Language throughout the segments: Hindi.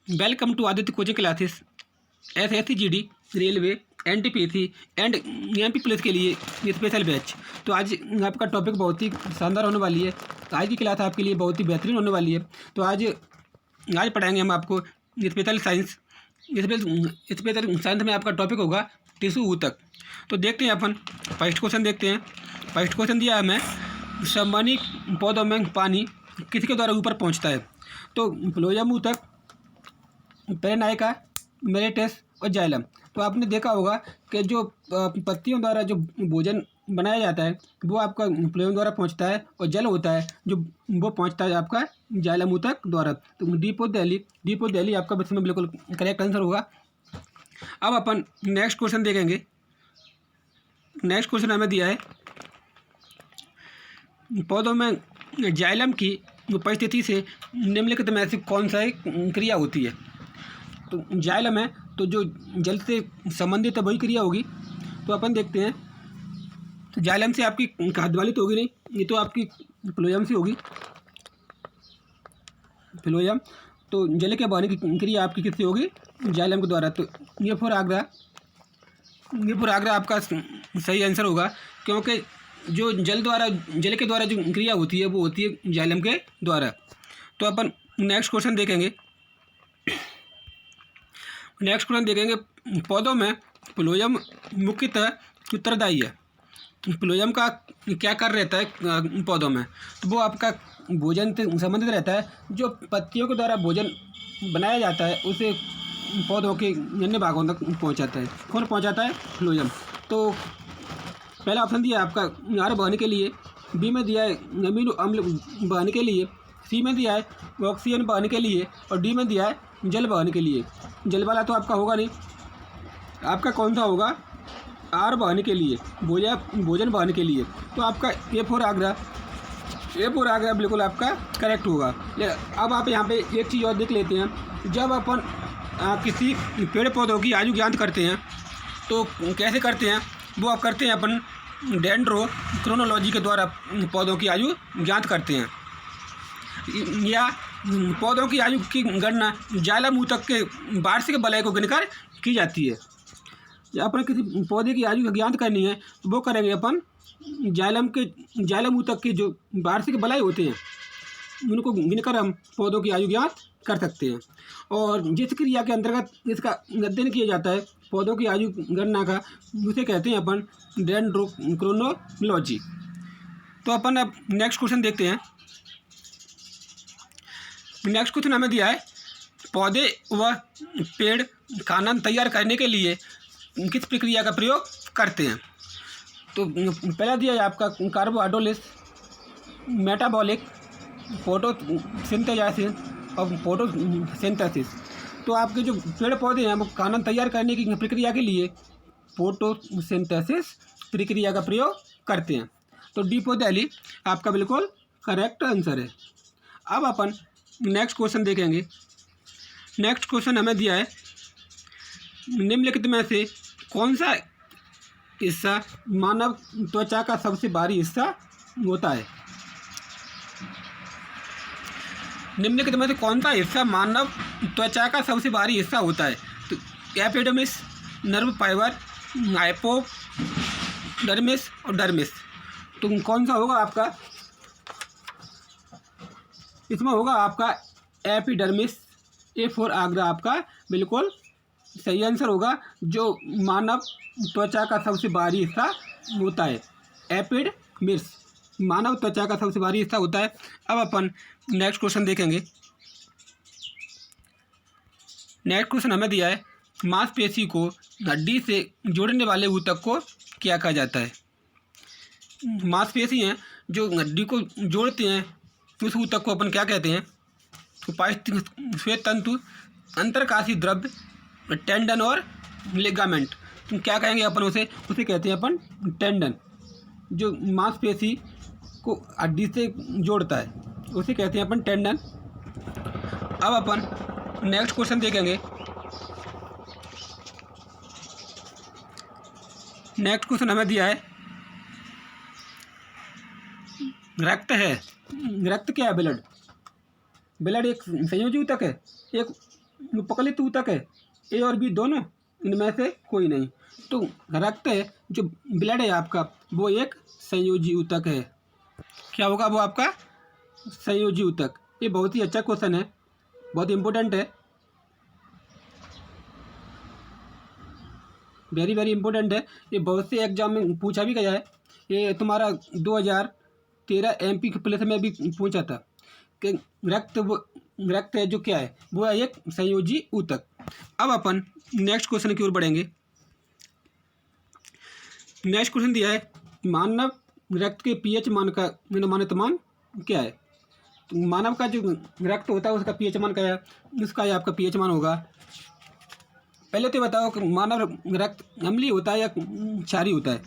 Welcome to Aditya coaching classes. SSC GD, railway, NTPC and MP police के लिए स्पेशल बैच। तो आज आपका टॉपिक बहुत ही शानदार होने वाली है। आज की क्लास आपके लिए बहुत ही बेहतरीन होने वाली है। तो आज पढ़ाएंगे हम आपको स्पेशल साइंस। स्पेशल साइंस में आपका टॉपिक होगा टिश्यू ऊतक। तो देखते हैं अपन फर्स्ट क्वेश्चन देखते हैं। फर्स्ट क्वेश्चन दिया है हमें, संवहनी पौधों में पानी किसके द्वारा ऊपर पहुंचता है? तो फ्लोएम ऊतक, पेरानाइका, मेरिटेस और जाइलम। तो आपने देखा होगा कि जो पत्तियों द्वारा जो भोजन बनाया जाता है वो आपका फ्लोएम द्वारा पहुंचता है, और जल होता है जो वो पहुंचता है आपका जाइलम ऊतक द्वारा। तो डीपोडेली आपका बस में बिल्कुल करेक्ट आंसर होगा। अब अपन नेक्स्ट क्वेश्चन देखेंगे। नेक्स्ट क्वेश्चन हमें दिया है, पौधों में जाइलम की उपस्थिति से निम्नलिखित में से कौन सा एक क्रिया होती है? तो जाइलम है तो जो जल से संबंधित है वही क्रिया होगी। तो अपन देखते हैं, तो जाइलम से आपकी खाद्य वाली तो होगी नहीं, ये तो आपकी फ्लोएम से होगी। फ्लोएम तो जल के बहने की क्रिया आपकी किससे होगी? जाइलम के द्वारा। तो ये फोर आगरा आपका सही आंसर होगा, क्योंकि जो जल के द्वारा जो क्रिया होती है वो होती है जाइलम के द्वारा। तो अपन नेक्स्ट क्वेश्चन देखेंगे। पौधों में फ्लोएम मुख्यतः उत्तरदायी है। फ्लोएम का क्या कार्य रहता है पौधों में? तो वो आपका भोजन से संबंधित रहता है। जो पत्तियों के द्वारा भोजन बनाया जाता है उसे पौधों के अन्य भागों तक पहुंचाता है। कौन पहुंचाता है? फ्लोएम। तो पहला ऑप्शन दिया है आपका आहार बहने के लिए, बी में दिया है अमीनो अम्ल बहने के लिए, सी में दिया है ऑक्सीजन बहने के लिए, और डी में दिया है जल बहने के लिए। जल वाला तो आपका होगा नहीं, आपका कौन सा होगा? आहार बहने के लिए, भोजन बहने के लिए। तो आपका ए फोर आगरा बिल्कुल आपका करेक्ट होगा। अब आप यहाँ पे एक चीज़ और देख लेते हैं। जब अपन किसी पेड़ पौधों की आयु ज्ञात करते हैं तो कैसे करते हैं? वो आप करते हैं अपन डेंड्रोक्रोनोलॉजी के द्वारा पौधों की आयु ज्ञात करते हैं, या पौधों की आयु की गणना जाइलम ऊतक के वार्षिक वलय को गिनकर की जाती है। या अपन किसी पौधे की आयु ज्ञात करनी है तो वो करेंगे अपन जाइलम ऊतक के जो वार्षिक वलय होते हैं उनको गिनकर हम पौधों की आयु ज्ञात कर सकते हैं। और जिस क्रिया के अंतर्गत इसका अध्ययन किया जाता है पौधों की आयु गणना का, उसे कहते हैं अपन डेंड्रोक्रोनोलॉजी। तो अपन अब नेक्स्ट क्वेश्चन देखते हैं। नेक्स्ट क्वेश्चन हमें दिया है, पौधे व पेड़ खाना तैयार करने के लिए किस प्रक्रिया का प्रयोग करते हैं? तो पहला दिया है आपका कार्बोहाइड्रोलिस, मेटाबॉलिक, फोटोसिंथेसिस और फोटोसिंथेसिस। तो आपके जो पेड़ पौधे हैं वो खाना तैयार करने की प्रक्रिया के लिए फोटोसिंथेसिस प्रक्रिया का प्रयोग करते हैं। तो डीपोडेली आपका बिल्कुल करेक्ट आंसर है। अब अपन नेक्स्ट क्वेश्चन देखेंगे। नेक्स्ट क्वेश्चन हमें दिया है, निम्नलिखित में से कौन सा हिस्सा मानव त्वचा का सबसे भारी हिस्सा होता है? निम्नलिखित में से कौन सा हिस्सा मानव त्वचा का सबसे भारी हिस्सा होता है? तो एपिडर्मिस, नर्व फाइबर, हाइपोडर्मिस और डर्मिस। तो कौन सा होगा आपका? इसमें होगा आपका एपिडर्मिस। ए फोर आगरा आपका बिल्कुल सही आंसर होगा। जो मानव त्वचा का सबसे भारी हिस्सा होता है, एपिडर्मिस मानव त्वचा का सबसे भारी हिस्सा होता है। अब अपन नेक्स्ट क्वेश्चन देखेंगे। नेक्स्ट क्वेश्चन हमें दिया है, मांसपेशी को हड्डी से जोड़ने वाले ऊतक को क्या कहा जाता है? मांसपेशी हैं जो हड्डी को जोड़ते हैं, उस ऊतक को अपन क्या कहते हैं? तो श्वेत तंतु, अंतरकाशी द्रव्य, टेंडन और लिगामेंट। तो क्या कहेंगे अपन उसे कहते हैं अपन टेंडन। जो मांसपेशी को हड्डी से जोड़ता है उसे कहते हैं अपन टेंडन। अब अपन नेक्स्ट क्वेश्चन देखेंगे। नेक्स्ट क्वेश्चन हमें दिया है, रक्त है। रक्त क्या है? ब्लड एक संयोजी ऊतक है। एक उपकलित ऊतक है, ए और बी दोनों, इनमें से कोई नहीं। तो रक्त है जो ब्लड है आपका, वो एक संयोजी ऊतक है। क्या होगा वो आपका? संयोजी ऊतक। ये बहुत ही अच्छा क्वेश्चन है, बहुत इंपॉर्टेंट है, वेरी वेरी इंपॉर्टेंट है। ये बहुत से एग्जाम में पूछा भी गया है। ये तुम्हारा 2013 MP के पुलिस में भी पूछा था कि रक्त है जो क्या है, वो है एक संयोजी ऊतक। अब अपन नेक्स्ट क्वेश्चन की ओर बढ़ेंगे। नेक्स्ट क्वेश्चन दिया है, मानव रक्त के पीएच मान का अनुमानित मान क्या है? तो मानव का जो रक्त होता है उसका पीएच मान क्या है? उसका ये आपका पीएच मान होगा। पहले तो बताओ कि मानव रक्त अम्लीय होता है या क्षारीय होता है?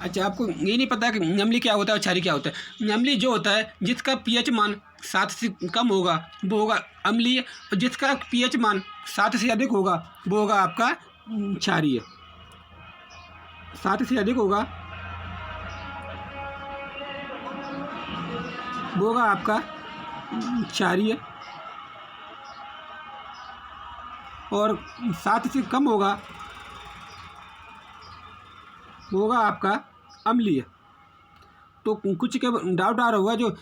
अच्छा, आपको ये नहीं पता कि अम्लीय क्या होता है और क्षारीय क्या होता है? अम्लीय जो होता है जिसका पीएच मान 7 से कम होगा वो होगा अम्लीय, और जिसका पीएच मान 7 से अधिक होगा वो होगा आपका क्षारीय। 7 से अधिक होगा वो होगा आपका क्षारीय, और 7 से कम होगा वो होगा आपका अम्लीय। तो कुछ के डाउट आ रहा होगा, जो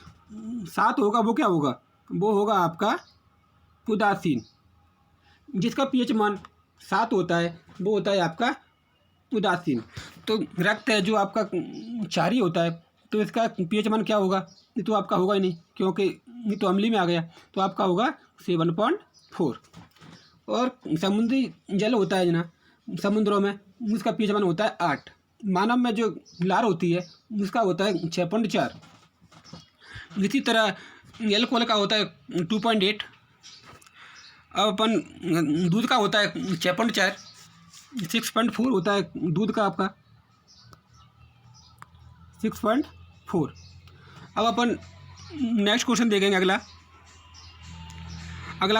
7 होगा वो क्या होगा? वो होगा आपका उदासीन। जिसका पीएच मान 7 होता है वो होता है आपका उदासीन। तो रक्त है जो आपका क्षारीय होता है, तो इसका पीएच मान क्या होगा? ये तो आपका होगा ही नहीं, क्योंकि ये तो अम्लीय में आ गया, तो आपका होगा 7.4। और समुद्री जल होता है ना समुद्रों में, उसका पीएच मान होता है 8। मानव में जो लार होती है उसका होता है 6.4। इसी तरह एल्कोहल का होता है 2.8। अब अपन दूध का होता है 6.4, 6.4 होता है दूध का आपका, 6.4। अब अपन नेक्स्ट क्वेश्चन देखेंगे। अगला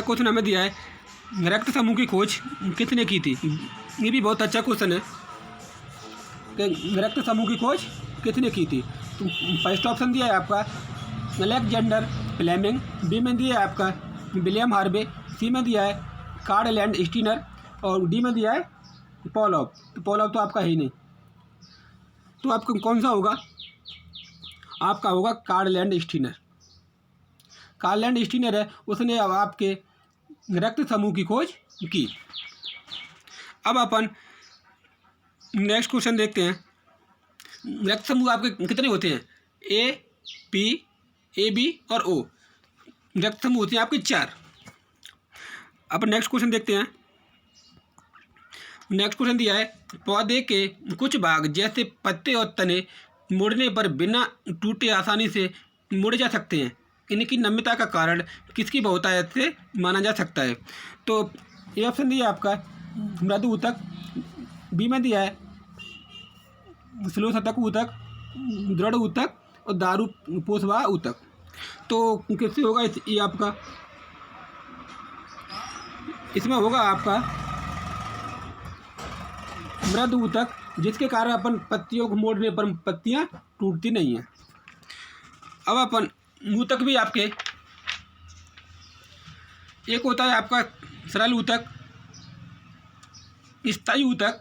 क्वेश्चन हमें दिया है, रक्त समूह की खोज किसने की थी? ये भी बहुत अच्छा क्वेश्चन है कि रक्त समूह की खोज किसने की थी। तो फर्स्ट ऑप्शन दिया है आपका अलेक्जेंडर फ्लेमिंग, बी में दिया है आपका विलियम हार्वे, सी में दिया है कार्ल लैंड स्टीनर, और डी में दिया है पॉलॉप। तो पॉलॉप तो आपका है ही नहीं, तो आपका कौन सा होगा? आपका होगा Karl Landsteiner. Karl Landsteiner है, उसने अब आपके रक्त समूह की खोज की। अब अपन नेक्स्ट क्वेश्चन देखते हैं। रक्त समूह आपके कितने होते हैं? ए, पी, ए, बी और ओ। रक्त समूह होते हैं आपके 4। अब नेक्स्ट क्वेश्चन देखते हैं। नेक्स्ट क्वेश्चन दिया है, पौधे के कुछ भाग जैसे पत्ते और तने मुड़ने पर बिना टूटे आसानी से मुड़ जा सकते हैं। इनकी नम्यता का कारण किसकी बहुतायत से माना जा सकता है? तो ये ऑप्शन दिया है आपका मृदु ऊतक, बी में दिया है स्लो सतक ऊतक, दृढ़ ऊतक और दारू पोषवाह ऊतक। तो किससे होगा? ये आपका इसमें होगा आपका मृदु ऊतक, जिसके कारण अपन पत्तियों को मोड़ने पर पत्तियां टूटती नहीं हैं। अब अपन ऊतक भी आपके एक होता है आपका सरल ऊतक, स्थायी ऊतक,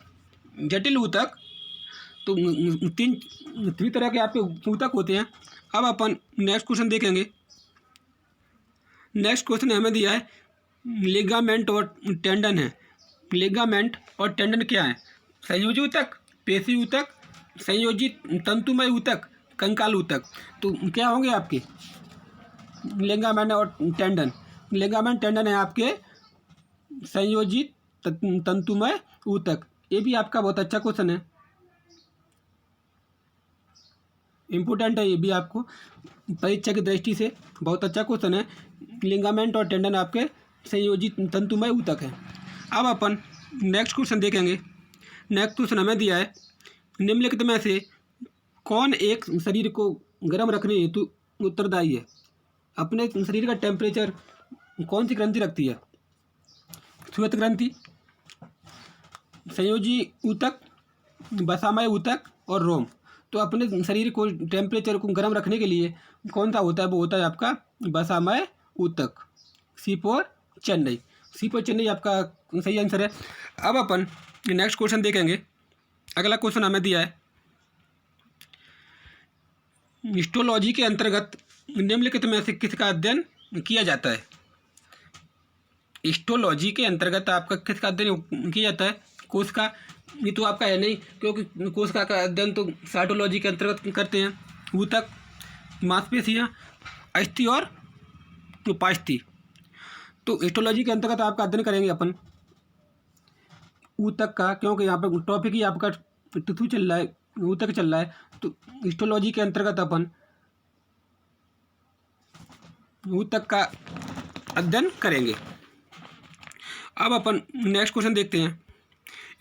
जटिल ऊतक। तो 3 तरह के आपके ऊतक होते हैं। अब अपन नेक्स्ट क्वेश्चन देखेंगे। नेक्स्ट क्वेश्चन हमें दिया है, लिगामेंट और टेंडन है। लिगामेंट और टेंडन क्या है? संयोजी ऊतक, पेशी ऊतक, संयोजी तंतुमय ऊतक, कंकाल ऊतक। तो क्या होंगे आपके लिगामेंट और टेंडन? लिगामेंट टेंडन है आपके संयोजी तंतुमय ऊतक। ये भी आपका बहुत अच्छा क्वेश्चन है, इम्पोर्टेंट है, ये भी आपको परीक्षा की दृष्टि से बहुत अच्छा क्वेश्चन है। लिगामेंट और टेंडन आपके संयोजी तंतुमय ऊतक है। अब अपन नेक्स्ट क्वेश्चन देखेंगे। नेक्स्ट क्वेश्चन हमें दिया है, निम्नलिखित में से कौन एक शरीर को गर्म रखने हेतु उत्तरदायी है? अपने शरीर का टेम्परेचर कौन सी ग्रंथि रखती है? श्वेत ग्रंथि, संयोजी ऊतक, वसामय ऊतक और रोम। तो अपने शरीर को टेम्परेचर को गर्म रखने के लिए कौन सा होता है? वो होता है आपका वसामय ऊतक। C4 चेन्नई। C4 चेन्नई आपका सही आंसर है। अब अपन नेक्स्ट क्वेश्चन देखेंगे। अगला क्वेश्चन हमें दिया है, हिस्टोलॉजी के अंतर्गत निम्नलिखित में से किसका अध्ययन किया जाता है? हिस्टोलॉजी के अंतर्गत आपका किसका अध्ययन किया जाता है? कोशिका, ये तो आपका है नहीं, क्योंकि कोशिका का अध्ययन तो साइटोलॉजी के अंतर्गत करते हैं। ऊतक, मांसपेशियाँ, अस्थि और उपास्थि। तो हिस्टोलॉजी के अंतर्गत आपका अध्ययन करेंगे अपन ऊतक का, क्योंकि यहाँ पर टॉपिक ही आपका टिश्यू चल रहा है, ऊतक चल रहा है। तो हिस्टोलॉजी के अंतर्गत अपन ऊतक का अध्ययन करेंगे। अब अपन नेक्स्ट क्वेश्चन देखते हैं।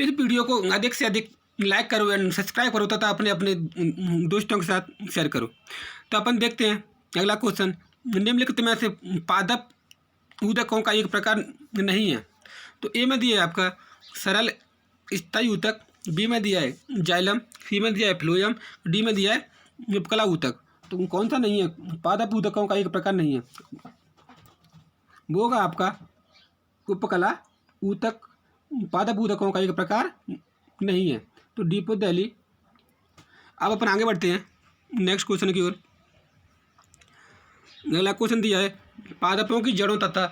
इस वीडियो को अधिक से अधिक लाइक करो एंड सब्सक्राइब करो तथा अपने अपने दोस्तों के साथ शेयर करो। तो अपन देखते हैं अगला क्वेश्चन। निम्नलिखित में से पादप ऊतकों का एक प्रकार नहीं है। तो ए में दिया है आपका सरल स्थायी ऊतक, बी में दिया है जाइलम, सी में दिया है फ्लोएम, डी में दिया है उपकला ऊतक। तो कौन सा नहीं है? पादप ऊतकों का एक प्रकार नहीं है, वो होगा आपका उपकला ऊतक। पादप ऊतकों का एक प्रकार नहीं है, तो डी पर दिल्ली। अब अपन आगे बढ़ते हैं नेक्स्ट क्वेश्चन की ओर। अगला क्वेश्चन दिया है, पादपों की जड़ों तथा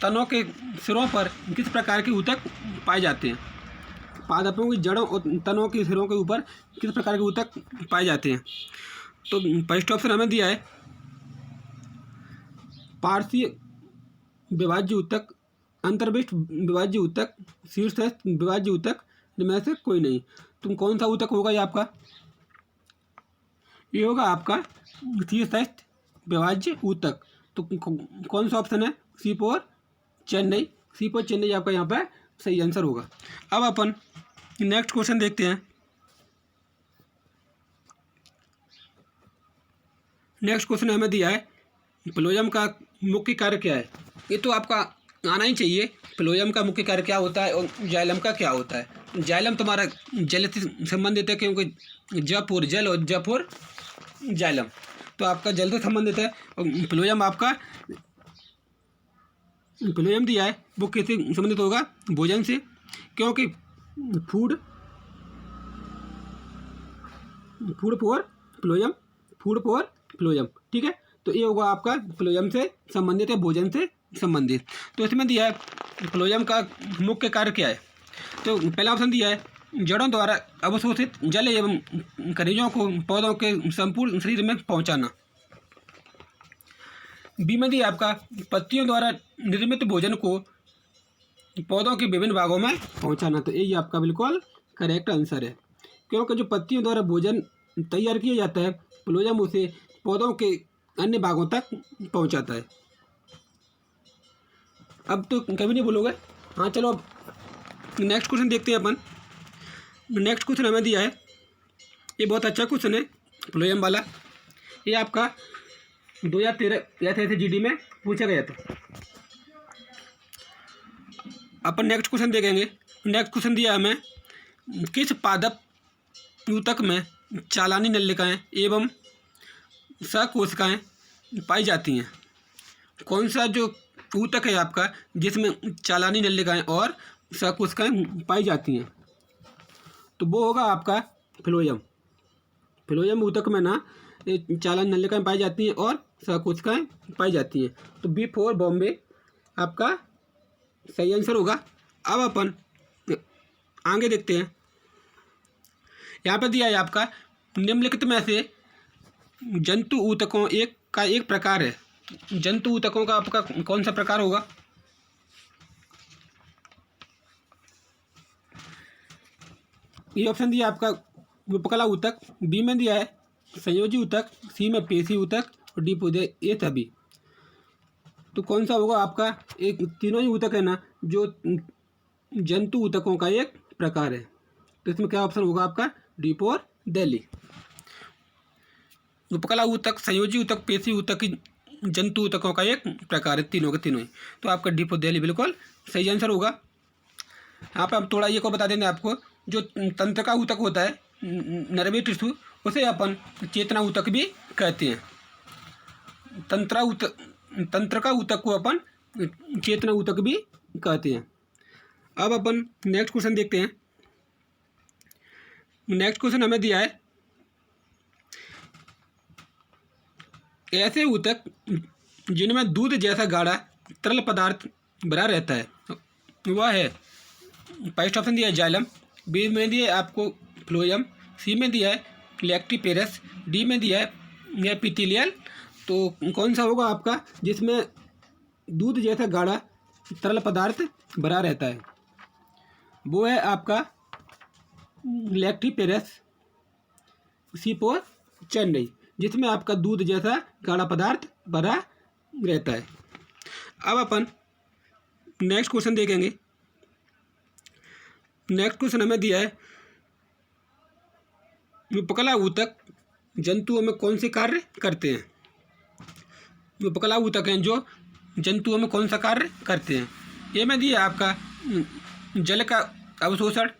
तनों के सिरों पर किस प्रकार के ऊतक पाए जाते हैं? पादपों की जड़ों और तनों के सिरों के ऊपर किस प्रकार के ऊतक पाए जाते हैं? तो फर्स्ट ऑप्शन हमें दिया है पार्श्वीय विभाज्य ऊतक, अंतर्विष्ट विभाज्य ऊतक, शीर्षस्थ विभाज्य ऊतक, इनमें से कोई नहीं। तुम कौन सा ऊतक होगा ये आपका? ये होगा आपका शीर्षस्थ विभाज्य ऊतक। तो कौन सा ऑप्शन है? C4 चेन्नई। C4 चेन्नई आपका यहाँ पर सही आंसर होगा। अब अपन नेक्स्ट क्वेश्चन देखते हैं। नेक्स्ट क्वेश्चन हमें दिया है, फ्लोएम का मुख्य कार्य क्या है? ये तो आपका आना ही चाहिए। फ्लोएम का मुख्य कार्य क्या होता है और जाइलम का क्या होता है? जाइलम तुम्हारा जल से संबंधित है, क्योंकि जप और जल और जप और जाइलम तो आपका जल से संबंधित है। और फ्लोएम आपका फ्लोएम दिया है वो किससे संबंधित होगा? भोजन से, क्योंकि फूड फॉर फ्लोएम, ठीक है। तो ये होगा आपका फ्लोएम से संबंधित है, भोजन से संबंधित। तो इसमें दिया है फ्लोएम का मुख्य कार्य क्या है? तो पहला ऑप्शन दिया है जड़ों द्वारा अवशोषित जल एवं खनिजों को पौधों के संपूर्ण शरीर में पहुंचाना। बी में दिया आपका पत्तियों द्वारा निर्मित भोजन को पौधों के विभिन्न भागों में पहुंचाना। तो यही आपका बिल्कुल करेक्ट आंसर है, क्योंकि जो पत्तियों द्वारा भोजन तैयार किया जाता है, फ्लोएम उसे पौधों के अन्य भागों तक पहुंचाता है। अब तो कभी नहीं बोलोगे। हाँ चलो अब नेक्स्ट क्वेश्चन देखते हैं अपन। नेक्स्ट क्वेश्चन हमें दिया है, ये बहुत अच्छा क्वेश्चन है फ्लोएम वाला। ये आपका 2013 SSGD में पूछा गया था। अपन नेक्स्ट क्वेश्चन देखेंगे। नेक्स्ट क्वेश्चन दिया हमें, किस पादप ऊतक में चालानी नलिकाएं एवं सकोशिकाएं पाई जाती हैं? कौन सा जो ऊतक है आपका जिसमें चालानी नलिकाएं और सकोशिकाएं पाई जाती हैं? तो वो होगा आपका फ्लोएम ऊतक में ना चालानी नलिकाएं पाई जाती हैं और सकोशिकाएं पाई जाती हैं। तो B4 बॉम्बे आपका सही आंसर होगा। अब अपन आगे देखते हैं। यहाँ पर दिया है आपका निम्नलिखित में से जंतु ऊतकों का एक प्रकार है। जंतु ऊतकों का आपका कौन सा प्रकार होगा? ये ऑप्शन दिया आपका उपकला ऊतक, बी में दिया है संयोजी ऊतक, सी में पेशी ऊतक और डी पर ये सभी। तो कौन सा होगा आपका? एक तीनों ही ऊतक है ना जो जंतु ऊतकों का एक प्रकार है। तो इसमें क्या ऑप्शन होगा आपका? D for Delhi. उपकला ऊतक, संयोजी ऊतक, पेशी ऊतक जंतु ऊतकों का एक प्रकार है, तीनों के तीनों ही। तो आपका डी फॉर दिल्ली बिल्कुल सही आंसर होगा। यहाँ पे अब थोड़ा ये को बता देंगे आपको, जो तंत्रिका ऊतक होता है नर्वस टिश्यू, उसे अपन चेतना ऊतक भी कहते हैं। तंत्रिका ऊतक को अपन चेतना ऊतक भी कहते हैं। अब अपन नेक्स्ट क्वेश्चन देखते हैं। नेक्स्ट क्वेश्चन हमें दिया है, ऐसे ऊतक जिनमें दूध जैसा गाढ़ा तरल पदार्थ भरा रहता है वह है, फर्स्ट ऑप्शन दिया है जाइलम, बी में दिया है आपको फ्लोएम, सी में दिया है लैक्टिपेरस, डी में दिया है एपिथेलियल। तो कौन सा होगा आपका जिसमें दूध जैसा गाढ़ा तरल पदार्थ भरा रहता है? वो है आपका लैक्टिपेरस, सी फॉर चेन्नई, जिसमें आपका दूध जैसा गाढ़ा पदार्थ भरा रहता है। अब अपन नेक्स्ट क्वेश्चन देखेंगे। नेक्स्ट क्वेश्चन हमें दिया है, उपकला ऊतक जंतुओं में कौन से कार्य करते हैं? उपकला ऊतक हैं जो जंतुओं में कौन सा कार्य करते हैं? ए में दिया है आपका जल का अवशोषण,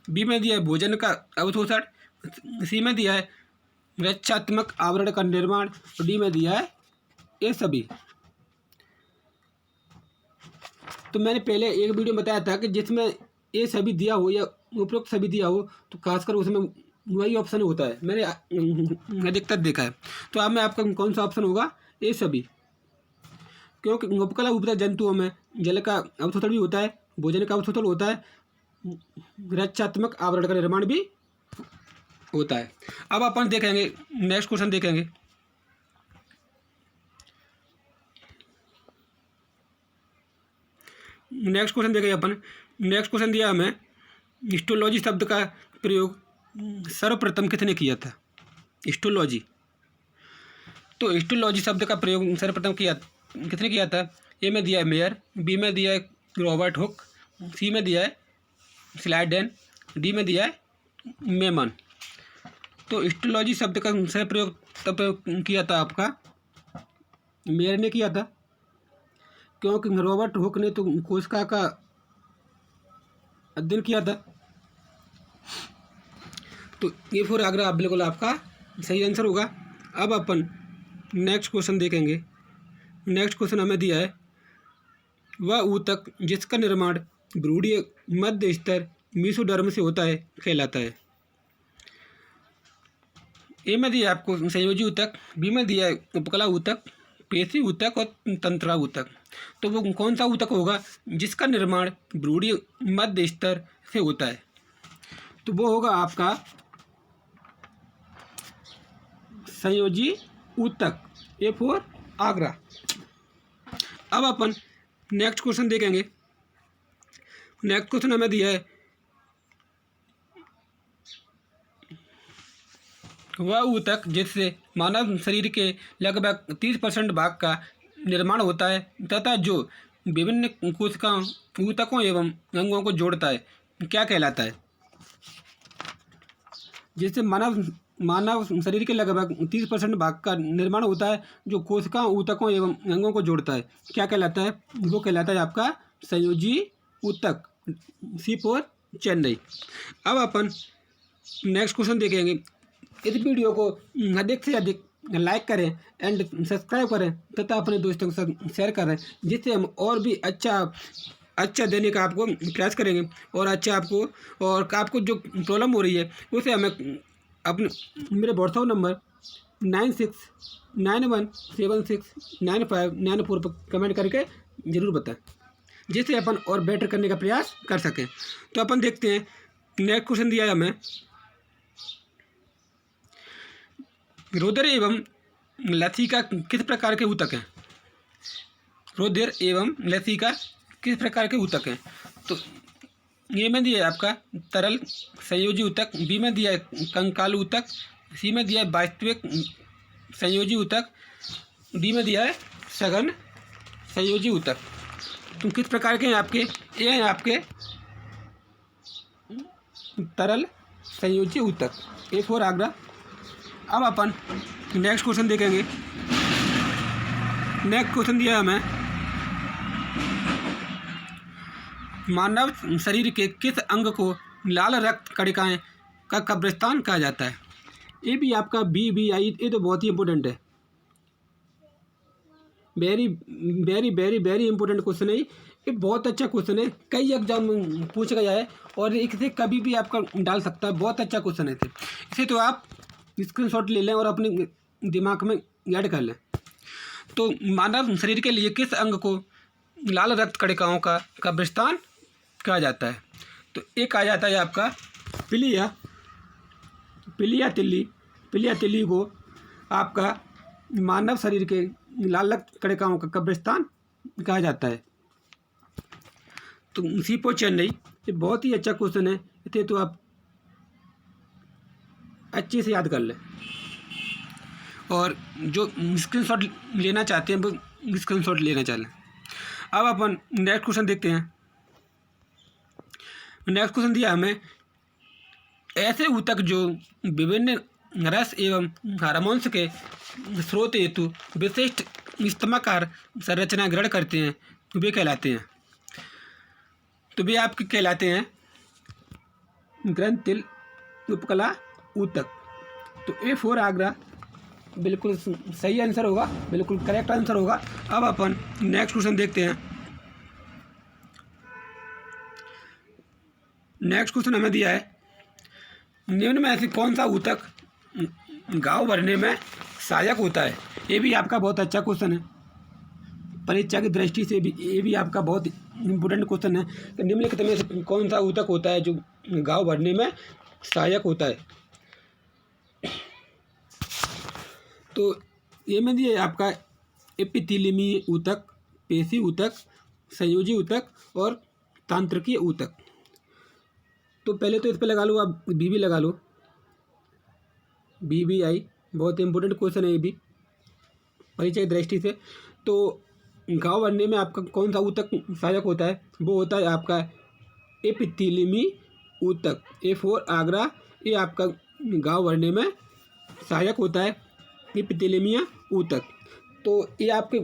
बी में दिया है भोजन का अवशोषण, सी में दिया है रक्षात्मक आवरण का निर्माण, और डी में दिया है ये सभी। तो मैंने पहले एक वीडियो में बताया था कि जिसमें ये सभी दिया हो या उपरोक्त सभी दिया हो तो खासकर उसमें वही ऑप्शन होता है, मैंने अधिकतर देखा है। तो अब मैं आपका कौन सा ऑप्शन होगा? ये सभी, क्योंकि उपकला ऊतक जंतुओं में जल का अवशोषण भी होता है, भोजन का अवशोषण होता है, रक्षात्मक आवरण का निर्माण भी होता है। अब अपन देखेंगे नेक्स्ट क्वेश्चन देखेंगे। नेक्स्ट क्वेश्चन देखेंगे अपन। नेक्स्ट क्वेश्चन दिया हमें, हिस्टोलॉजी शब्द का प्रयोग सर्वप्रथम किसने किया था? हिस्टोलॉजी, तो हिस्टोलॉजी शब्द का प्रयोग सर्वप्रथम किसने किया था? ए में दिया है मेयर, बी में दिया है रॉबर्ट हुक, सी में दिया है स्लाइडेन, डी में दिया है मेमन। तो हिस्टोलॉजी शब्द का सर्व प्रयोग तब किया था आपका मेयर ने किया था, क्योंकि रॉबर्ट हुक ने तो कोशिका का अध्ययन किया था। तो ये फॉर आगरा बिल्कुल आपका सही आंसर होगा। अब अपन नेक्स्ट क्वेश्चन देखेंगे। नेक्स्ट क्वेश्चन हमें दिया है, वह ऊतक जिसका निर्माण भ्रूणीय मध्य स्तर मीसोडर्म से होता है कहलाता है? ए में दिया आपको संयोजी ऊतक, बी में दिया है उपकला ऊतक, पेशी ऊतक और तंत्रा ऊतक। तो वो कौन सा ऊतक होगा जिसका निर्माण भ्रूणीय मध्य स्तर से होता है? तो वो होगा आपका संयोजी ऊतक, ए फॉर आगरा। अब अपन नेक्स्ट क्वेश्चन देखेंगे। नेक्स्ट क्वेश्चन हमें दिया है, वह ऊतक जिससे मानव शरीर के लगभग 30% भाग का निर्माण होता है तथा जो विभिन्न कोशिकाओं ऊतकों एवं अंगों को जोड़ता है क्या कहलाता है? जिससे मानव शरीर के लगभग 30% भाग का निर्माण होता है, जो कोशिकाओं ऊतकों एवं अंगों को जोड़ता है, क्या कहलाता है? वो कहलाता है आपका संयोजी ऊतक, सी फॉर चेन्नई। अब अपन नेक्स्ट क्वेश्चन देखेंगे। इस वीडियो को अधिक से अधिक लाइक करें एंड सब्सक्राइब करें तथा अपने दोस्तों के साथ शेयर करें, जिससे हम और भी अच्छा देने का आपको प्रयास करेंगे और आपको जो प्रॉब्लम हो रही है उसे हमें अपने मेरे व्हाट्सएप नंबर 9691769594 पर कमेंट करके ज़रूर बताएं, जिससे अपन और बेटर करने का प्रयास कर सकें। तो अपन देखते हैं नेक्स्ट क्वेश्चन दिया है हमें, रुधिर एवं लसिका किस प्रकार के ऊतक हैं? रुधिर एवं लसिका किस प्रकार के ऊतक हैं? तो ए में दिया है आपका तरल संयोजी ऊतक, बी में दिया है कंकाल ऊतक, सी में दिया है वास्तविक संयोजी ऊतक, डी में दिया है सघन संयोजी ऊतक। तो किस प्रकार के हैं आपके? ये हैं आपके तरल संयोजी ऊतक, ए फॉर आगरा। अब अपन नेक्स्ट क्वेश्चन देखेंगे। नेक्स्ट क्वेश्चन दिया है हमें, मानव शरीर के किस अंग को लाल रक्त कणिकाएं का कब्रिस्तान कहा जाता है? ये भी आपका BBI, ये तो बहुत ही इंपॉर्टेंट है। Very very very very important question है ये बहुत अच्छा क्वेश्चन है, कई एग्जाम में पूछ गया है और इसे कभी भी आपका डाल सकता है। बहुत अच्छा क्वेश्चन है इसे तो आप स्क्रीनशॉट ले लें और अपने दिमाग में ऐड कर लें। तो मानव शरीर के लिए किस अंग को लाल रक्त कणिकाओं का कब्रिस्तान कहा जाता है? तो एक आ जाता है आपका पिलिया तिल्ली को आपका मानव शरीर के लाल रक्त कणिकाओं का कब्रिस्तान कहा जाता है। तो सीपो चेन्नई, ये बहुत ही अच्छा क्वेश्चन है, इसे तो आप अच्छे से याद कर लें और जो स्क्रीनशॉट लेना चाहते हैं वो स्क्रीनशॉट लेना चलें। अब अपन नेक्स्ट क्वेश्चन देखते हैं। नेक्स्ट क्वेश्चन दिया हमें, ऐसे ऊतक जो विभिन्न रस एवं हार्मोन्स के स्रोत हेतु विशिष्ट स्तमाकार संरचना ग्रहण करते हैं वे कहलाते हैं। तो वे आपके कहलाते हैं ग्रंथिल उपकला ऊतक। तो A4 आगरा बिल्कुल सही आंसर होगा, बिल्कुल करेक्ट आंसर होगा। अब अपन नेक्स्ट क्वेश्चन देखते हैं। नेक्स्ट क्वेश्चन हमें दिया है, निम्न में से कौन सा ऊतक घाव भरने में सहायक होता है? ये भी आपका बहुत अच्छा क्वेश्चन है, परीक्षा की दृष्टि से भी ये भी आपका बहुत इम्पोर्टेंट क्वेश्चन है कि निम्नलिखित में से कौन सा ऊतक होता है जो घाव भरने में सहायक होता है? तो ये में दिए आपका एपिथेलियमी ऊतक, पेशी ऊतक, संयोजी ऊतक और तांत्रिकीय ऊतक। तो पहले तो इस पर लगा लो आप BB लगा लो, BBI बहुत इंपॉर्टेंट क्वेश्चन है ये भी परीक्षा की दृष्टि से। तो घाव भरने में आपका कौन सा ऊतक सहायक होता है? वो होता है आपका एपिथेलियमी ऊतक। A4 आगरा ये आपका घाव भरने में सहायक होता है एपिथेलियमी ऊतक। तो ये आपके